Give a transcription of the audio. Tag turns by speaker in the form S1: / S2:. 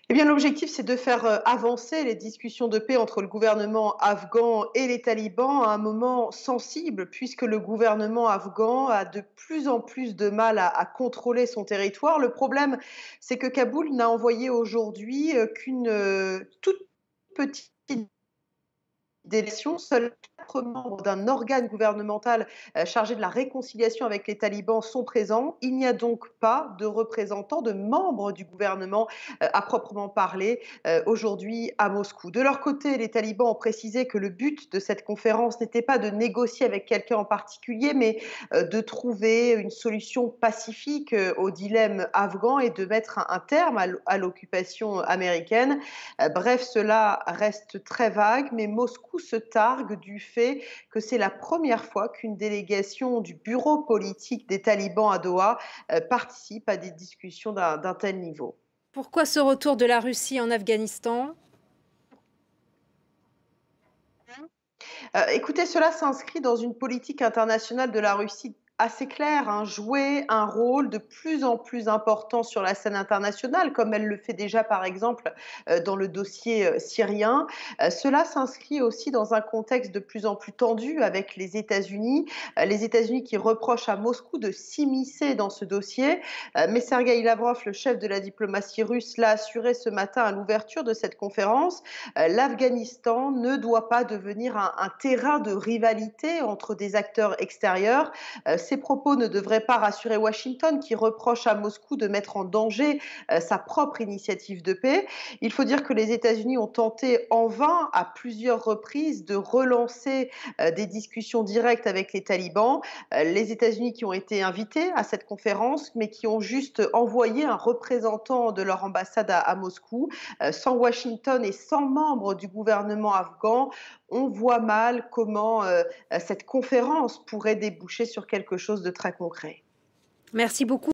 S1: Eh bien, l'objectif, c'est de faire avancer les discussions de paix entre le gouvernement afghan et les talibans à un moment sensible, puisque le gouvernement afghan a de plus en plus de mal à contrôler son territoire. Le problème, c'est que Kaboul n'a envoyé aujourd'hui qu'une toute petite d'élection, seuls 4 membres d'un organe gouvernemental chargé de la réconciliation avec les talibans sont présents. Il n'y a donc pas de représentants, de membres du gouvernement à proprement parler aujourd'hui à Moscou. De leur côté, les talibans ont précisé que le but de cette conférence n'était pas de négocier avec quelqu'un en particulier, mais de trouver une solution pacifique au dilemme afghan et de mettre un terme à l'occupation américaine. Bref, cela reste très vague, mais Moscou se targue du fait que c'est la première fois qu'une délégation du bureau politique des talibans à Doha participe à des discussions d'un tel niveau.
S2: Pourquoi ce retour de la Russie en Afghanistan?
S1: Écoutez, cela s'inscrit dans une politique internationale de la Russie assez claire, hein, jouer un rôle de plus en plus important sur la scène internationale, comme elle le fait déjà par exemple dans le dossier syrien. Cela s'inscrit aussi dans un contexte de plus en plus tendu avec les États-Unis qui reprochent à Moscou de s'immiscer dans ce dossier. Mais Sergueï Lavrov, le chef de la diplomatie russe, l'a assuré ce matin à l'ouverture de cette conférence. L'Afghanistan ne doit pas devenir un terrain de rivalité entre des acteurs extérieurs. Ces propos ne devraient pas rassurer Washington, qui reproche à Moscou de mettre en danger sa propre initiative de paix. Il faut dire que les États-Unis ont tenté en vain à plusieurs reprises de relancer des discussions directes avec les talibans. Les États-Unis qui ont été invités à cette conférence, mais qui ont juste envoyé un représentant de leur ambassade à Moscou. Sans Washington et sans membres du gouvernement afghan, on voit mal comment cette conférence pourrait déboucher sur quelque chose de très concret.
S2: Merci beaucoup.